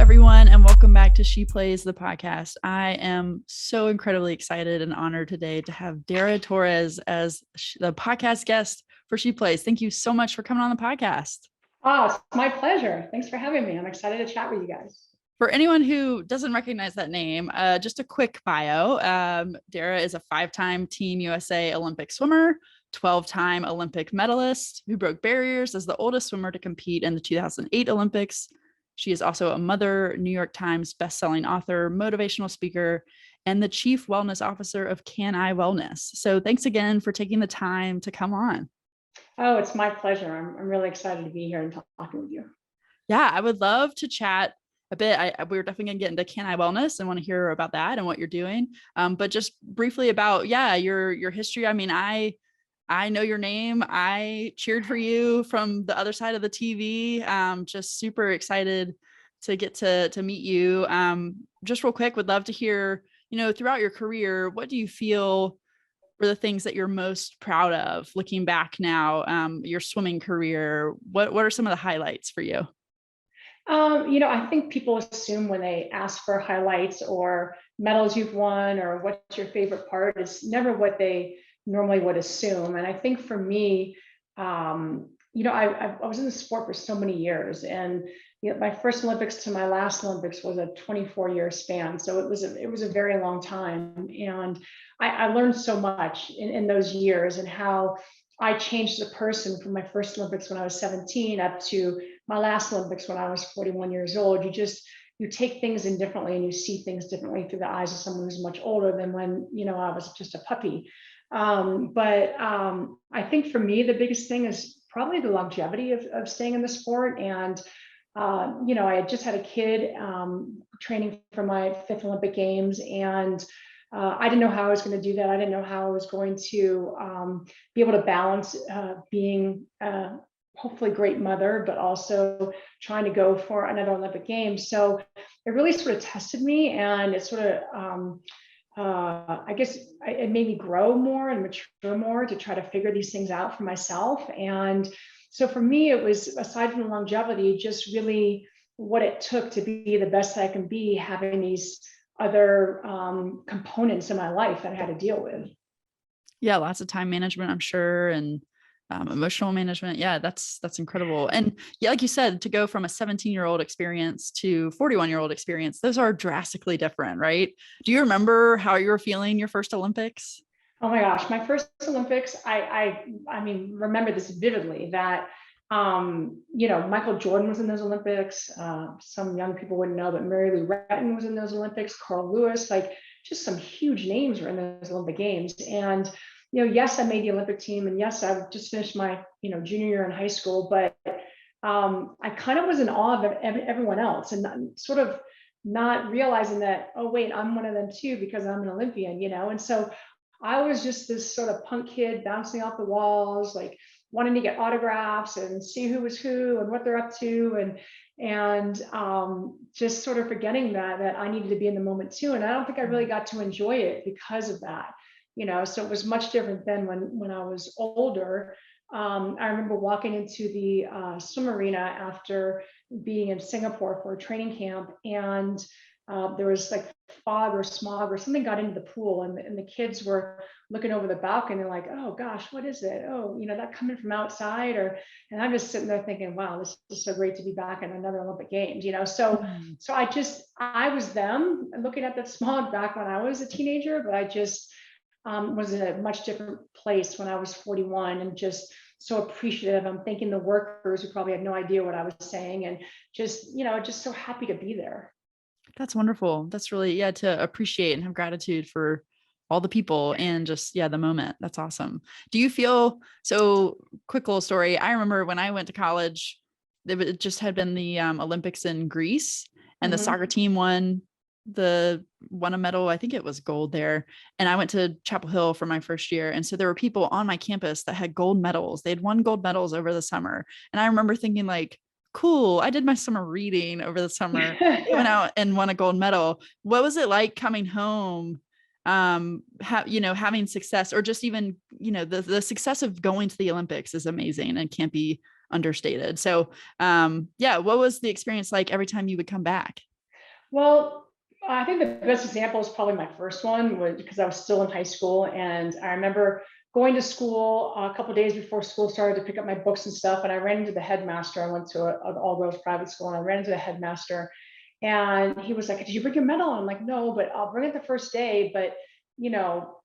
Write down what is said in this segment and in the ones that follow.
everyone, and welcome back to She Plays the podcast. I am so incredibly excited and honored today to have Dara Torres as the podcast guest for She Plays. Thank you so much for coming on the podcast. Oh, it's my pleasure. Thanks for having me. I'm excited to chat with you guys. For anyone who doesn't recognize that name, just a quick bio. Dara is a 5-time Team USA Olympic swimmer, 12-time Olympic medalist who broke barriers as the oldest swimmer to compete in the 2008 Olympics. She is also a mother, New York Times bestselling author, motivational speaker, and the chief wellness officer of CaniBrands. So thanks again for taking the time to come on. Oh, it's my pleasure. I'm really excited to be here and talking with you. Yeah, I would love to chat a bit. We were definitely going to get into CaniBrands and want to hear about that and what you're doing. But just briefly about, your history. I mean, I know your name. I cheered for you from the other side of the TV. Just super excited to get to meet you. Just real quick, would love to hear, throughout your career, what do you feel were the things that you're most proud of looking back now, your swimming career? What are some of the highlights for you? I think people assume when they ask for highlights or medals you've won or what's your favorite part, it's never what they normally would assume. And I think for me, I was in the sport for so many years, and my first Olympics to my last Olympics was a 24-year span. So it was a very long time, and I learned so much in those years, and how I changed as a person from my first Olympics when I was 17 up to my last Olympics when I was 41 years old. You take things in differently, and you see things differently through the eyes of someone who's much older than when I was just a puppy. I think for me, the biggest thing is probably the longevity of staying in the sport. And, I had just had a kid training for my 5th Olympic Games, and I didn't know how I was going to do that. I didn't know how I was going to be able to balance being hopefully great mother, but also trying to go for another Olympic Games. So it really sort of tested me, and it sort of, I guess it made me grow more and mature more to try to figure these things out for myself. And so for me, it was, aside from the longevity, just really what it took to be the best I can be, having these other components in my life that I had to deal with. Yeah, lots of time management, I'm sure, and emotional management. Yeah, that's incredible. And yeah, like you said, to go from a 17-year-old experience to 41-year-old experience, those are drastically different, right? Do you remember how you were feeling your first Olympics? Oh my gosh, my first Olympics, I mean, remember this vividly, that Michael Jordan was in those Olympics. Some young people wouldn't know, but Mary Lou Retton was in those Olympics. Carl Lewis, like just some huge names were in those Olympic Games. And yes, I made the Olympic team, and yes, I just finished my junior year in high school, but I kind of was in awe of everyone else, and sort of not realizing that, oh wait, I'm one of them too, because I'm an Olympian, and so I was just this sort of punk kid bouncing off the walls, like wanting to get autographs and see who was who and what they're up to, and just sort of forgetting that I needed to be in the moment too. And I don't think I really got to enjoy it because of that. So it was much different than when I was older. I remember walking into the swim arena after being in Singapore for a training camp, and there was like fog or smog or something got into the pool, and the kids were looking over the balcony and like, oh gosh, what is it? Oh, that coming from outside, and I'm just sitting there thinking, wow, this is so great to be back in another Olympic Games, so I was them looking at that smog back when I was a teenager, but I just was in a much different place when I was 41, and just so appreciative. I'm thanking the workers who probably had no idea what I was saying, and just so happy to be there. That's wonderful. That's really, to appreciate and have gratitude for all the people and just, the moment. That's awesome. Do you feel, so quick little story. I remember when I went to college, it just had been the Olympics in Greece, and the soccer team won a medal. I think it was gold there. And I went to Chapel Hill for my first year. And so there were people on my campus that had gold medals. They had won gold medals over the summer. And I remember thinking like, cool, I did my summer reading over the summer. They went out and won a gold medal. What was it like coming home, having success, or just even, the success of going to the Olympics is amazing and can't be understated. So, what was the experience like every time you would come back? Well, I think the best example is probably my first one was because I was still in high school. And I remember going to school a couple days before school started to pick up my books and stuff. And I ran into the headmaster. I went to an all girls private school, and I ran into the headmaster. And he was like, "Did you bring your medal?" I'm like, "No, but I'll bring it the first day. But, you know,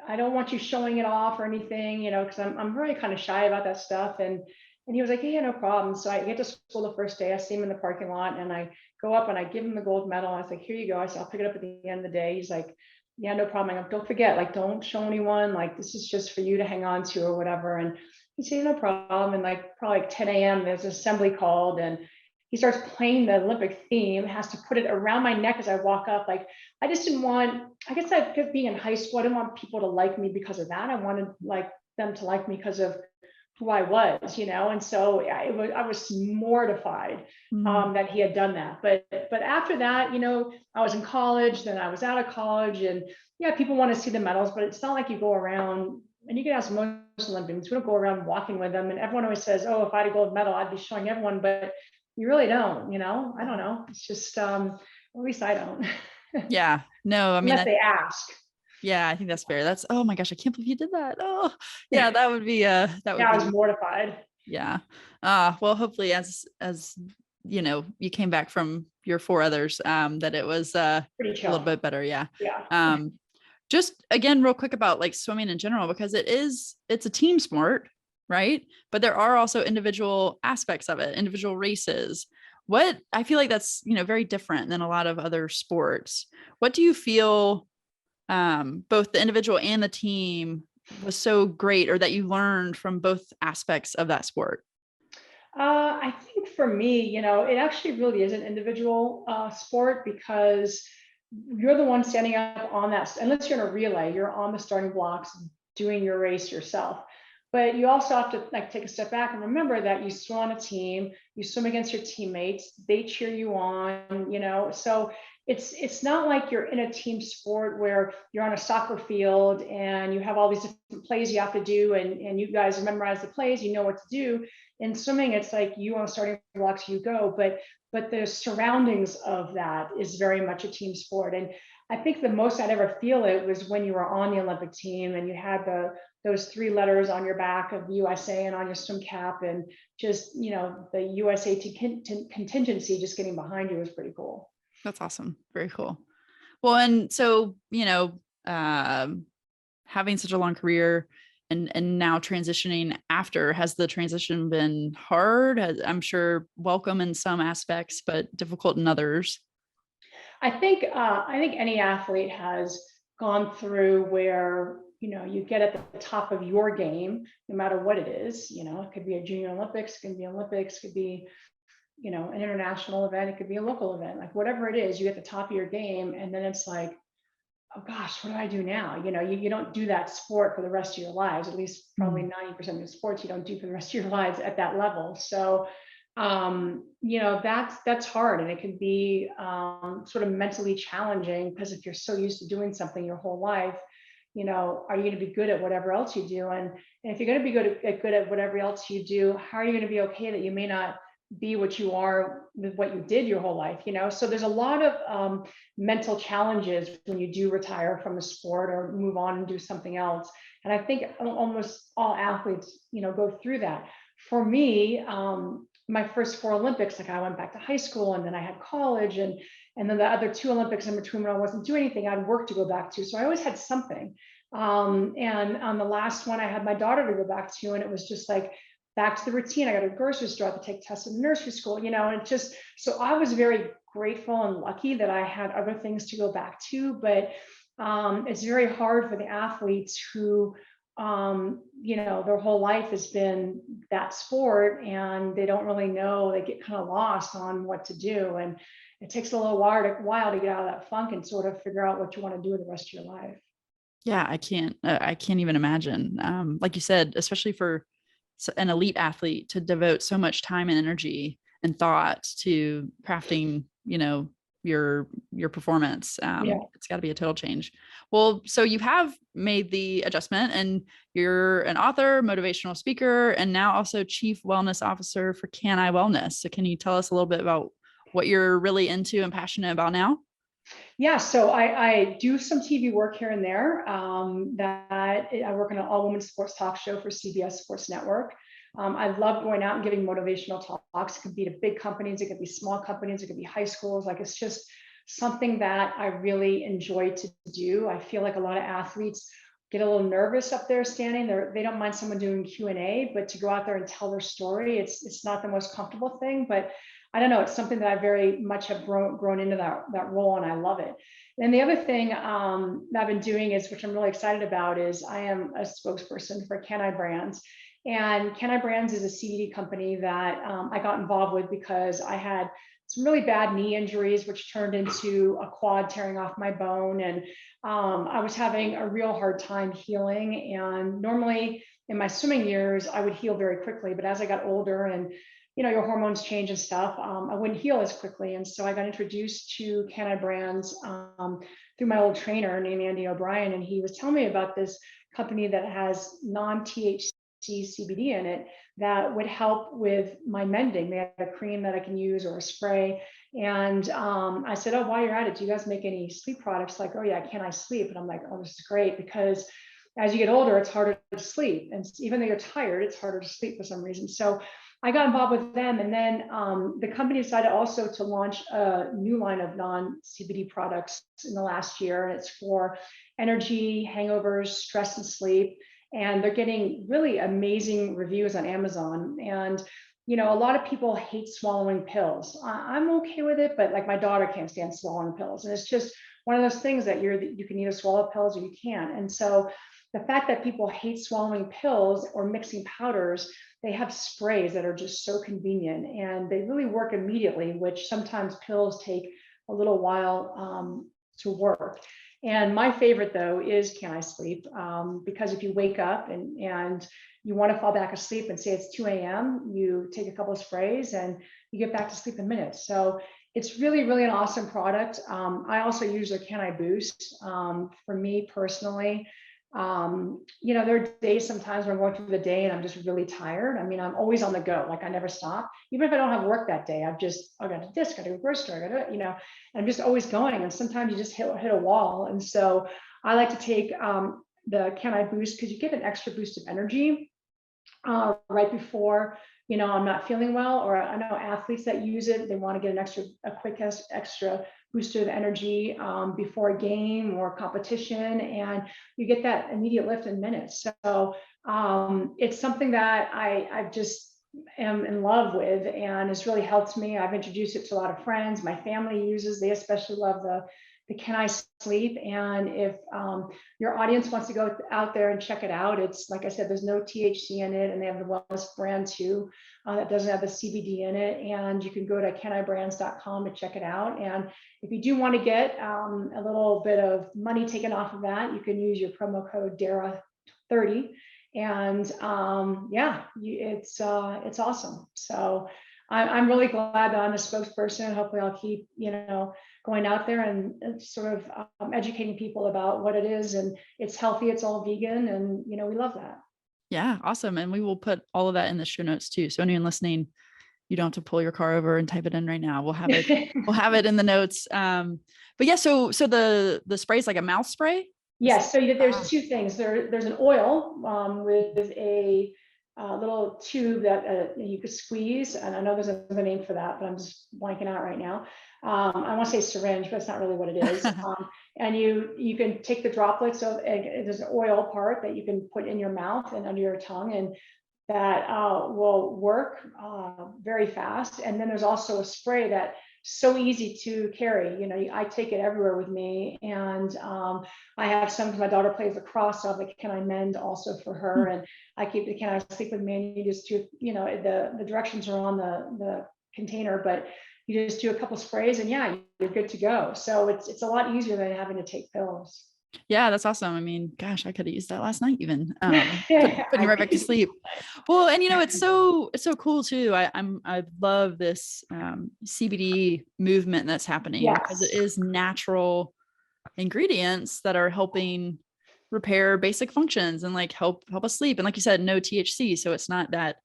I don't want you showing it off or anything, because I'm really kind of shy about that stuff." And he was like, "Yeah, no problem." So I get to school the first day. I see him in the parking lot, and I go up and I give him the gold medal. I was like, "Here you go." I said, "I'll pick it up at the end of the day." He's like, "Yeah, no problem." I'm like, "Don't forget, like, don't show anyone. Like, this is just for you to hang on to or whatever." And he said, "No problem." And like probably like 10 a.m. there's an assembly called, and he starts playing the Olympic theme, has to put it around my neck as I walk up. Like, I just didn't want, I guess I being in high school, I didn't want people to like me because of that. I wanted like them to like me because of who I was. And so I was mortified Mm. that he had done that. But after that, I was in college, then I was out of college, and yeah, people want to see the medals, but it's not like you go around. And you can ask most Olympians, we don't go around walking with them, and everyone always says, "Oh, if I had a gold medal, I'd be showing everyone," but you really don't. I don't know. It's just at least I don't. Yeah, no, I mean, Unless they ask. yeah, I think that's fair. That's, oh my gosh, I can't believe you did that. Oh, yeah, that would Yeah, I was be, mortified. yeah. Well, hopefully as you came back from your four others, that it was Pretty a little chill. bit better. Yeah. Yeah. Um, just again, real quick about like swimming in general, because it's a team sport, right? But there are also individual aspects of it, individual races. What I feel like that's, very different than a lot of other sports. What do you feel, both the individual and the team was so great, or that you learned from both aspects of that sport? I think for me, it actually really is an individual sport because you're the one standing up on that. Unless you're in a relay, you're on the starting blocks doing your race yourself. But you also have to like take a step back and remember that you swim on a team, you swim against your teammates, they cheer you on. So it's not like you're in a team sport where you're on a soccer field and you have all these different plays you have to do, and you guys memorize the plays, you know what to do. In swimming, it's like you on starting blocks, you go, but the surroundings of that is very much a team sport. And I think the most I'd ever feel it was when you were on the Olympic team and you had those three letters on your back of USA and on your swim cap, and just the USA contingency just getting behind you was pretty cool. That's awesome. Very cool. Well, and so, having such a long career and now transitioning after, has the transition been hard? I'm sure welcome in some aspects, but difficult in others. I think any athlete has gone through where you get at the top of your game, no matter what it is. It could be a junior Olympics, it can be Olympics, it could be an international event, it could be a local event, like whatever it is, you get the top of your game, and then it's like, oh gosh, what do I do now? You don't do that sport for the rest of your lives. At least probably 90% of the sports you don't do for the rest of your lives at that level. So that's hard, and it can be sort of mentally challenging, because if you're so used to doing something your whole life, are you going to be good at whatever else you do? And if you're going to be good at whatever else you do, how are you going to be okay that you may not be what you are with what you did your whole life? So there's a lot of mental challenges when you do retire from a sport or move on and do something else. And I think almost all athletes, go through that. For me, my first four Olympics, like I went back to high school, and then I had college, and then the other two Olympics in between when I wasn't doing anything, I had work to go back to. So I always had something. And on the last one, I had my daughter to go back to, and it was just like back to the routine. I got a grocery store, I had to take tests in nursery school, and it just, so I was very grateful and lucky that I had other things to go back to. But it's very hard for the athletes who their whole life has been that sport, and they don't really know, they get kind of lost on what to do. And it takes a little while to get out of that funk and sort of figure out what you want to do with the rest of your life. Yeah, I can't even imagine. Like you said, especially for an elite athlete to devote so much time and energy and thought to crafting, your performance. Yeah. It's got to be a total change. Well, so you have made the adjustment, and you're an author, motivational speaker, and now also chief wellness officer for CaniBrands. So can you tell us a little bit about what you're really into and passionate about now? Yeah, so I do some TV work here and there. That I work on an all-women sports talk show for CBS Sports Network. I love going out and giving motivational talks. It could be to big companies, it could be small companies, it could be high schools. Like, it's just something that I really enjoy to do. I feel like a lot of athletes get a little nervous up there standing there. They don't mind someone doing Q&A, but to go out there and tell their story, it's not the most comfortable thing. But I don't know, it's something that I very much have grown into that role, and I love it. And the other thing that I've been doing is, which I'm really excited about, is I am a spokesperson for CaniBrands. And CaniBrands is a CBD company that I got involved with because I had some really bad knee injuries, which turned into a quad tearing off my bone. And I was having a real hard time healing. And normally in my swimming years, I would heal very quickly. But as I got older and your hormones change and stuff, I wouldn't heal as quickly. And so I got introduced to CaniBrands through my old trainer named Andy O'Brien. And he was telling me about this company that has non-THC CBD in it that would help with my mending. They had a cream that I can use or a spray. And I said, oh, while you're at it, do you guys make any sleep products? Like, oh yeah, can I sleep? And I'm like, oh, this is great, because as you get older, it's harder to sleep. And even though you're tired, it's harder to sleep for some reason. So I got involved with them. And then the company decided also to launch a new line of non-CBD products in the last year. And it's for energy, hangovers, stress, and sleep. And they're getting really amazing reviews on Amazon. And a lot of people hate swallowing pills. I'm okay with it, but like my daughter can't stand swallowing pills. And it's just one of those things that you can either swallow pills or you can't. And so the fact that people hate swallowing pills or mixing powders, they have sprays that are just so convenient, and they really work immediately, which sometimes pills take a little while to work. And my favorite, though, is Can I Sleep? Because if you wake up and you want to fall back asleep and say it's 2 a.m., you take a couple of sprays and you get back to sleep in minutes. So it's really, really an awesome product. I also use their Can I Boost. For me personally, there are days sometimes when I'm going through the day and I'm just really tired. I mean, I'm always on the go. Like, I never stop. Even if I don't have work that day, I got to do this, got to go to the grocery store, I got to, and I'm just always going. And sometimes you just hit a wall. And so I like to take the Can I Boost, because you get an extra boost of energy right before, I'm not feeling well. Or I know athletes that use it, they want to get a quick extra booster of energy before a game or competition, and you get that immediate lift in minutes. So it's something that I just am in love with, and it's really helped me. I've introduced it to a lot of friends. My family uses, they especially love the Can I Sleep. And if your audience wants to go out there and check it out, it's, like I said, there's no THC in it, and they have the wellness brand too that doesn't have the CBD in it. And you can go to canibrands.com to check it out. And if you do want to get a little bit of money taken off of that, you can use your promo code Dara30. And it's awesome. So I'm really glad that I'm a spokesperson. Hopefully I'll keep, going out there and sort of educating people about what it is, and it's healthy, it's all vegan, and we love that. Yeah, awesome. And we will put all of that in the show notes too. So anyone listening, you don't have to pull your car over and type it in right now. We'll have it in the notes. But yeah, so the spray is like a mouth spray. Yes. So there's two things. There's an oil with a little tube that you could squeeze, and I know there's another name for that, but I'm just blanking out right now. I want to say syringe, but it's not really what it is. And you can take the droplets of, there's an oil part that you can put in your mouth and under your tongue, and that will work very fast. And then there's also a spray that so easy to carry. I take it everywhere with me, and I have some, because my daughter plays lacrosse, so I have the Can I Mend also for her, and I keep the Can I Sleep with me. And you just do, the directions are on the container, but you just do a couple sprays and you're good to go. So it's a lot easier than having to take pills. Yeah, that's awesome. I mean, gosh, I could have used that last night even. Putting you right back to sleep. Well, and it's so cool too. I love this CBD movement that's happening, because it is natural ingredients that are helping repair basic functions and like help us sleep. And like you said, no THC. So it's not that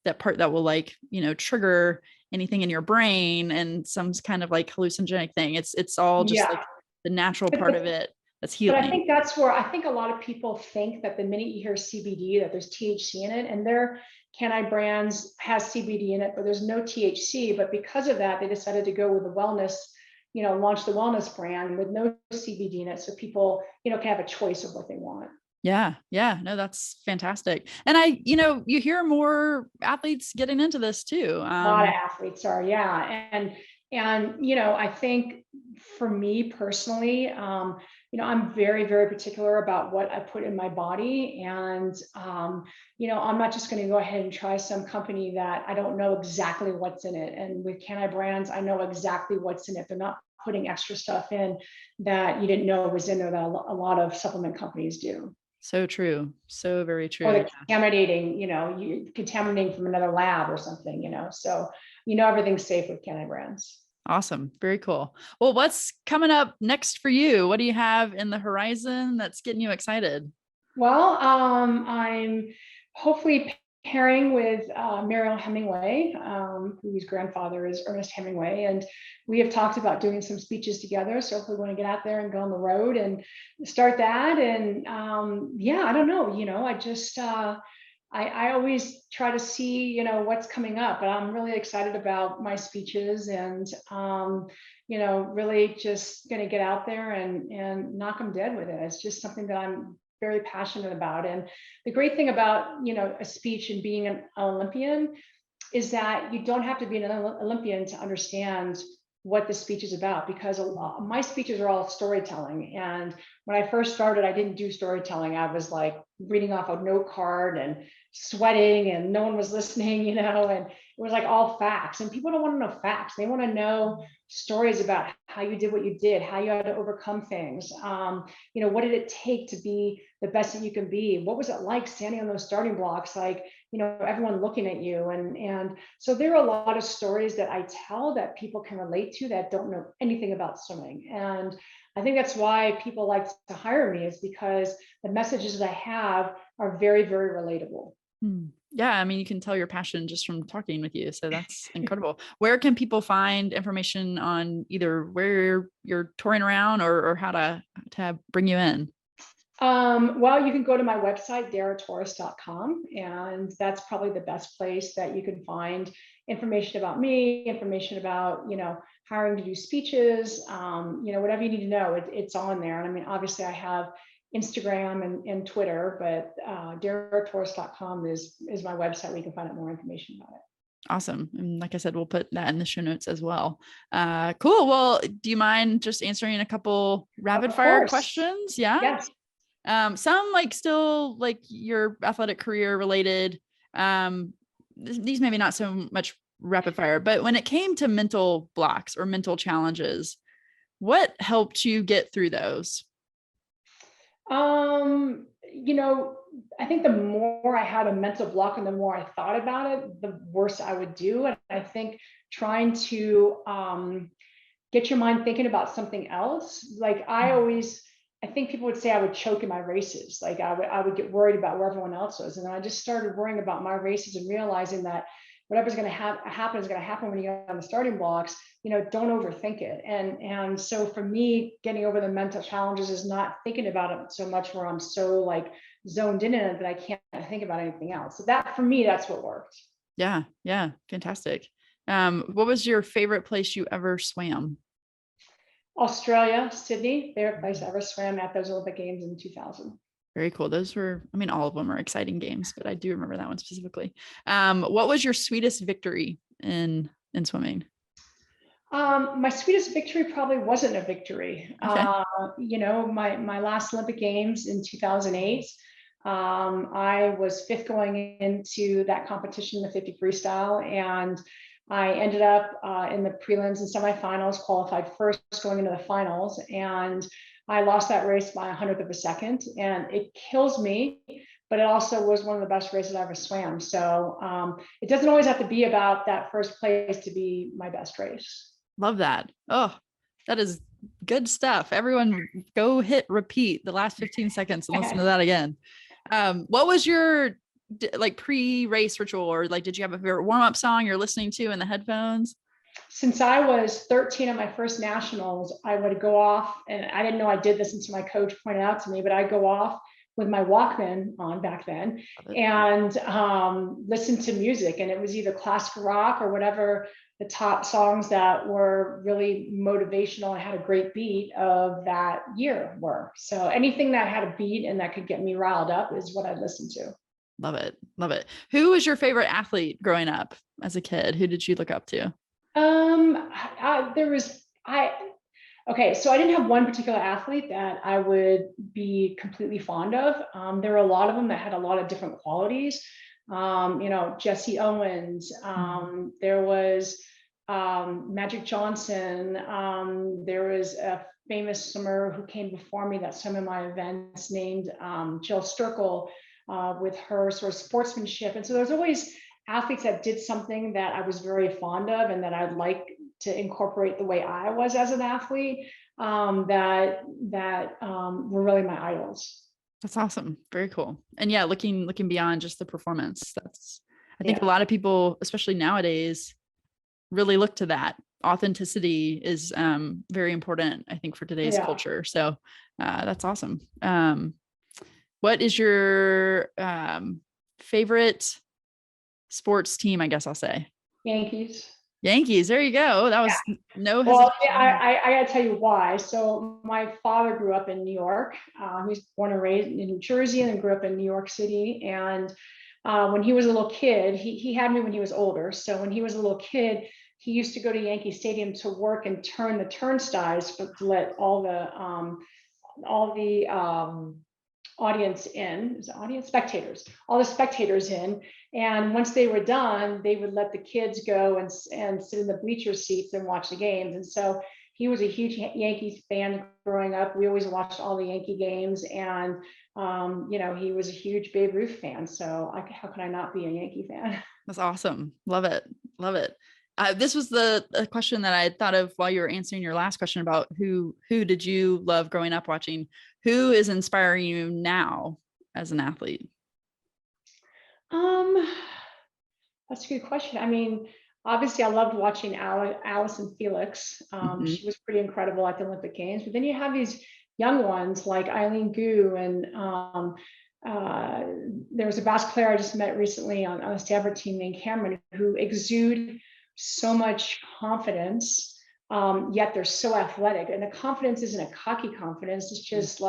that part that will like, trigger anything in your brain and some kind of like hallucinogenic thing. It's all just Yeah. like the natural But, part of it that's but I healing. think that's where I think a lot of people think that the minute you hear CBD, that there's THC in it, and their CaniBrands has CBD in it, but there's no THC. But because of that, they decided to go with the wellness, launch the wellness brand with no CBD in it, so people, can have a choice of what they want. Yeah. Yeah. No, that's fantastic. And you hear more athletes getting into this too. A lot of athletes are, yeah. And I think for me personally, I'm very, very particular about what I put in my body. And, I'm not just going to go ahead and try some company that I don't know exactly what's in it. And with CaniBrands, I know exactly what's in it. They're not putting extra stuff in that you didn't know was in there that a lot of supplement companies do. So true. So very Or true. they're contaminating, you contaminating from another lab or something, so everything's safe with CaniBrands. Awesome. Very cool. Well, what's coming up next for you? What do you have in the horizon that's getting you excited? Well, I'm hopefully pairing with Mariel Hemingway, whose grandfather is Ernest Hemingway, and we have talked about doing some speeches together. So if we want to get out there and go on the road and start that, and yeah, I don't know, I just I always try to see, what's coming up, but I'm really excited about my speeches, and really just going to get out there and knock them dead with it. It's just something that I'm very passionate about. And the great thing about, a speech and being an Olympian is that you don't have to be an Olympian to understand what the speech is about, because my speeches are all storytelling. And when I first started, I didn't do storytelling. I was like reading off a note card and sweating, and no one was listening, and it was like all facts. And people don't want to know facts. They want to know stories about how you did what you did, how you had to overcome things. What did it take to be the best that you can be? What was it like standing on those starting blocks, like, everyone looking at you? And so there are a lot of stories that I tell that people can relate to that don't know anything about swimming. And I think that's why people like to hire me, is because the messages that I have are very, very relatable. Yeah, I mean, you can tell your passion just from talking with you. So that's incredible. Where can people find information on either where you're touring around or how to bring you in? Well, you can go to my website, daratorres.com, and that's probably the best place that you can find information about me, information about, hiring to do speeches, whatever you need to know, it's on there. And I mean, obviously I have Instagram and Twitter, but daratorres.com is my website where you can find out more information about it. Awesome. And like I said, we'll put that in the show notes as well. Cool. Well, do you mind just answering a couple rapid fire questions? Yeah. Yes. Some like still like your athletic career related. These maybe not so much rapid fire, but when it came to mental blocks or mental challenges, what helped you get through those? I think the more I had a mental block and the more I thought about it, the worse I would do. And I think trying to get your mind thinking about something else, like I think people would say I would choke in my races. Like I would get worried about where everyone else was. And then I just started worrying about my races and realizing that whatever's going to happen is going to happen when you get on the starting blocks. Don't overthink it. And so for me, getting over the mental challenges is not thinking about it so much, where I'm so like zoned in it that I can't think about anything else. So that for me, that's what worked. Yeah. Yeah. Fantastic. What was your favorite place you ever swam? Australia, Sydney, favorite place I ever swam at those Olympic Games in 2000. Very cool. Those were, I mean, all of them are exciting games, but I do remember that one specifically. What was your sweetest victory in swimming? My sweetest victory probably wasn't a victory. Okay. My last Olympic Games in 2008, I was fifth going into that competition, the 50 freestyle, and I ended up in the prelims and semifinals, qualified first going into the finals, and I lost that race by 100th of a second, and it kills me, but it also was one of the best races I ever swam. So it doesn't always have to be about that first place to be my best race. Love that. Oh, that is good stuff. Everyone go hit repeat the last 15 seconds and listen to that again. What was your like pre-race ritual, or like, did you have a favorite warm-up song you're listening to in the headphones? Since I was 13 at my first nationals, I would go off, and I didn't know I did this until my coach pointed out to me, but I'd go off with my Walkman on back then and listen to music. And it was either classical rock or whatever the top songs that were really motivational and had a great beat of that year were. So anything that had a beat and that could get me riled up is what I listened to. Love it. Love it. Who was your favorite athlete growing up as a kid? Who did you look up to? Okay, so I didn't have one particular athlete that I would be completely fond of. There were a lot of them that had a lot of different qualities. Jesse Owens, there was Magic Johnson, there was a famous swimmer who came before me that swam in my events named Jill Sturkle, with her sort of sportsmanship. And so there's always athletes that did something that I was very fond of and that I'd like to incorporate the way I was as an athlete, that were really my idols. That's awesome. Very cool. And yeah, looking beyond just the performance. I think a lot of people, especially nowadays, really look to that. Authenticity is very important, I think, for today's culture. So that's awesome. What is your favorite sports team? I guess I'll say Yankees. There you go. That was no Well, hesitation. I got to tell you why. So my father grew up in New York. He was born and raised in New Jersey and then grew up in New York City. And when he was a little kid, he had me when he was older. So when he was a little kid, he used to go to Yankee Stadium to work and turn the turnstiles to let all the all the spectators in. And once they were done, they would let the kids go and sit in the bleacher seats and watch the games. And so he was a huge Yankees fan growing up. We always watched all the Yankee games, and he was a huge Babe Ruth fan. So how can I not be a Yankee fan? That's awesome. Love it. Love it. This was the question that I thought of while you were answering your last question about who did you love growing up watching? Who is inspiring you now as an athlete? That's a good question. I mean, obviously I loved watching Allison Felix. She was pretty incredible at the Olympic Games, but then you have these young ones like Eileen Gu, and there was a basketball player I just met recently on a Stanford team named Cameron, who exude so much confidence, yet they're so athletic. And the confidence isn't a cocky confidence. It's just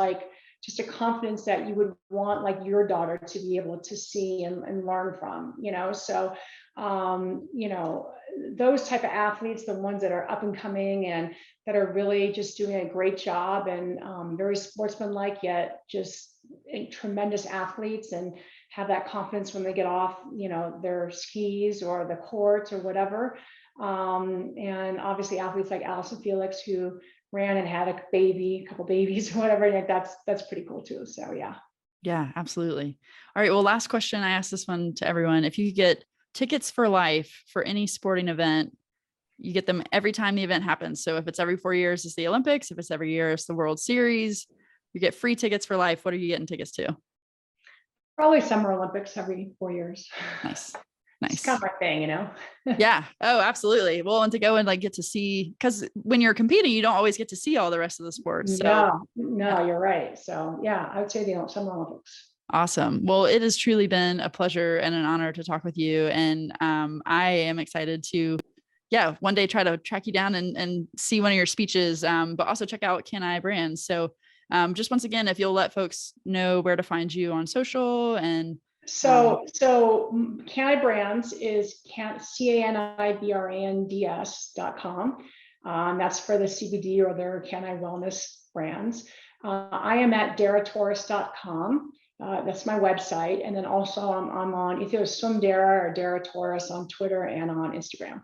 a confidence that you would want like your daughter to be able to see and learn from, so those type of athletes, the ones that are up and coming and that are really just doing a great job and very sportsmanlike, yet just tremendous athletes, and have that confidence when they get off their skis or the court or whatever. And obviously athletes like Allison Felix, who ran and had a couple babies or whatever, like that's pretty cool too. So yeah, absolutely. All right, well, last question. I asked this one to everyone. If you could get tickets for life for any sporting event, you get them every time the event happens. So if it's every 4 years, it's the Olympics. If it's every year, it's the World Series. You get free tickets for life. What are you getting tickets to? Probably Summer Olympics every 4 years. Nice. It's kind of my thing, Yeah. Oh, absolutely. Well, and to go and get to see, because when you're competing, you don't always get to see all the rest of the sports. So no, you're right. So yeah, I would say the Summer Olympics. Awesome. Well, it has truly been a pleasure and an honor to talk with you. And I am excited to, one day try to track you down and see one of your speeches, but also check out CaniBrands. So just once again, if you'll let folks know where to find you on social and So CaniBrands is CaniBrands.com. That's for the CBD or their Cani Wellness brands. I am at DaraTorres.com. That's my website. And then also I'm on either Swim Dara or Dara Torres on Twitter and on Instagram.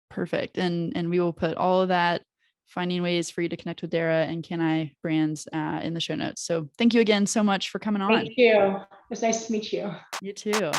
Perfect. And we will put all of that, finding ways for you to connect with Dara and CaniBrands in the show notes. So thank you again so much for coming on. Thank you. It was nice to meet you. You too.